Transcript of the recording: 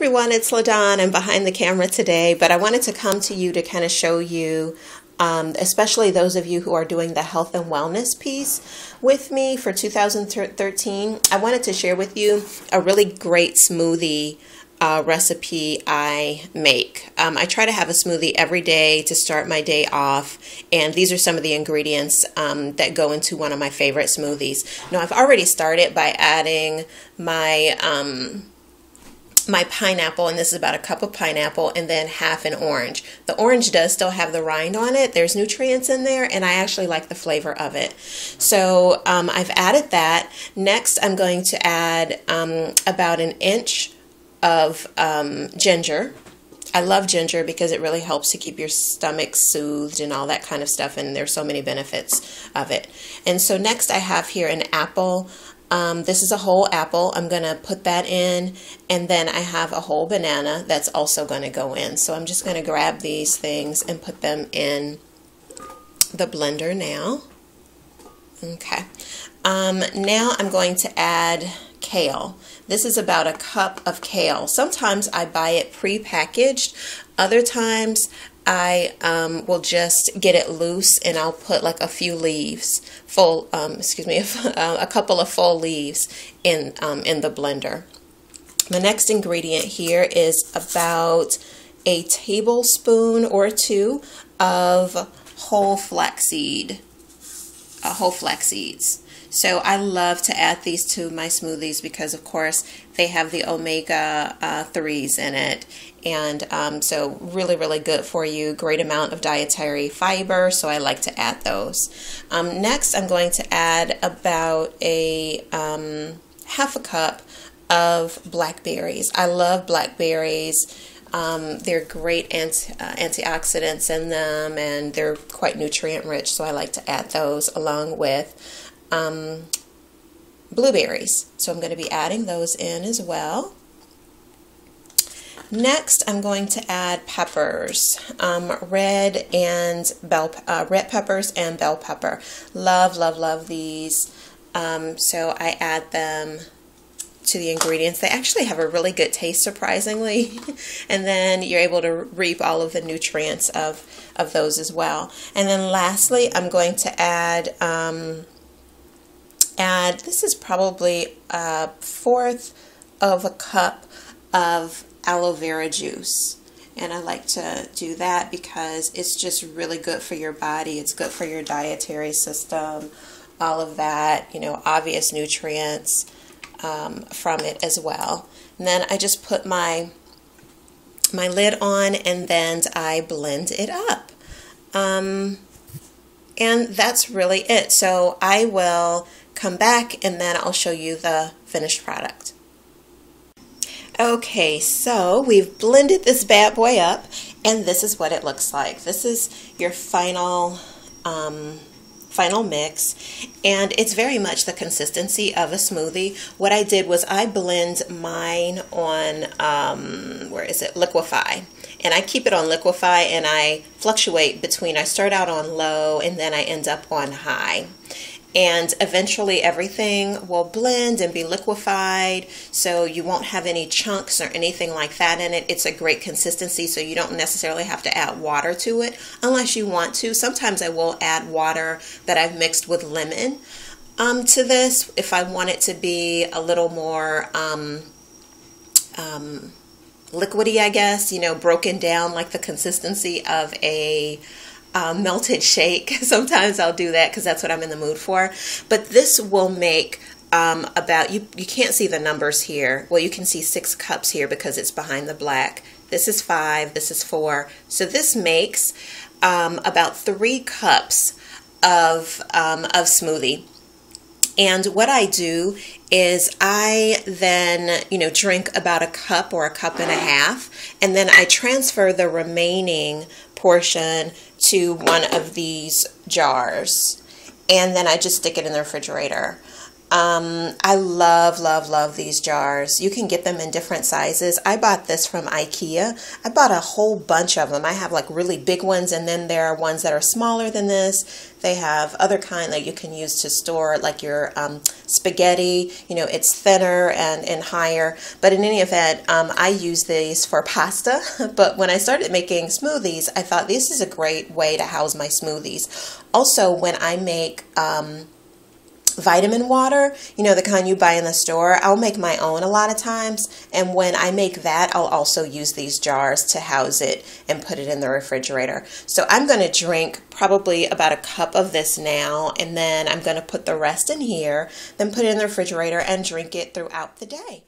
everyone, it's LaDawn. I'm behind the camera today, but I wanted to come to you to kind of show you, especially those of you who are doing the health and wellness piece with me for 2013. I wanted to share with you a really great smoothie recipe I make. I try to have a smoothie every day to start my day off, and these are some of the ingredients that go into one of my favorite smoothies. Now, I've already started by adding my my pineapple, and this is about a cup of pineapple and then half an orange. The orange does still have the rind on it. There's nutrients in there, and I actually like the flavor of it. So I've added that. Next, I'm going to add about an inch of ginger. I love ginger because it really helps to keep your stomach soothed and all that kind of stuff, and there's so many benefits of it. And so next I have here an apple. This is a whole apple. I'm going to put that in, and then I have a whole banana that's also going to go in. So I'm just going to grab these things and put them in the blender now. Okay. Now I'm going to add kale. This is about a cup of kale. Sometimes I buy it pre-packaged. Other times I will just get it loose, and I'll put like a few leaves, a couple of full leaves in the blender. The next ingredient here is about a tablespoon or two of whole flaxseed, whole flax seeds. So I love to add these to my smoothies because, of course, they have the omega 3s in it. And so really, really good for you. Great amount of dietary fiber, so I like to add those. Next, I'm going to add about a half a cup of blackberries. I love blackberries. They're great antioxidants in them, and they're quite nutrient rich, so I like to add those along with blueberries. So I'm going to be adding those in as well. Next, I'm going to add peppers, red peppers and bell pepper. Love, love, love these. So I add them to the ingredients. They actually have a really good taste, surprisingly, and then you're able to reap all of the nutrients of those as well. And then lastly, I'm going to add this is probably a fourth of a cup of aloe vera juice, and I like to do that because it's just really good for your body. It's good for your dietary system, all of that, you know, obvious nutrients from it as well. And then I just put my lid on, and then I blend it up, and that's really it. So I will come back, and then I'll show you the finished product. Okay, so we've blended this bad boy up, and this is what it looks like. This is your final mix, and it's very much the consistency of a smoothie. What I did was I blend mine on Liquify, and I keep it on Liquify, and I fluctuate between, I start out on low and then I end up on high. And eventually everything will blend and be liquefied, so you won't have any chunks or anything like that in it. It's a great consistency, so you don't necessarily have to add water to it unless you want to. Sometimes I will add water that I've mixed with lemon to this if I want it to be a little more liquidy, I guess, you know, broken down like the consistency of a melted shake. Sometimes I'll do that because that's what I'm in the mood for. But this will make about, you can't see the numbers here. Well, you can see 6 cups here because it's behind the black. This is 5, this is 4. So this makes about 3 cups of smoothie. And what I do is I then, you know, drink about a cup or a cup and a half, and then I transfer the remaining portion to one of these jars, and then I just stick it in the refrigerator. I love, love, love these jars. You can get them in different sizes. I bought this from IKEA. I bought a whole bunch of them. I have like really big ones, and then there are ones that are smaller than this. They have other kind that you can use to store like your spaghetti. You know, it's thinner and higher. But in any event, I use these for pasta. But when I started making smoothies, I thought this is a great way to house my smoothies. Also, when I make vitamin water, you know, the kind you buy in the store, I'll make my own a lot of times, and when I make that, I'll also use these jars to house it and put it in the refrigerator. So I'm going to drink probably about a cup of this now, and then I'm going to put the rest in here, then put it in the refrigerator and drink it throughout the day.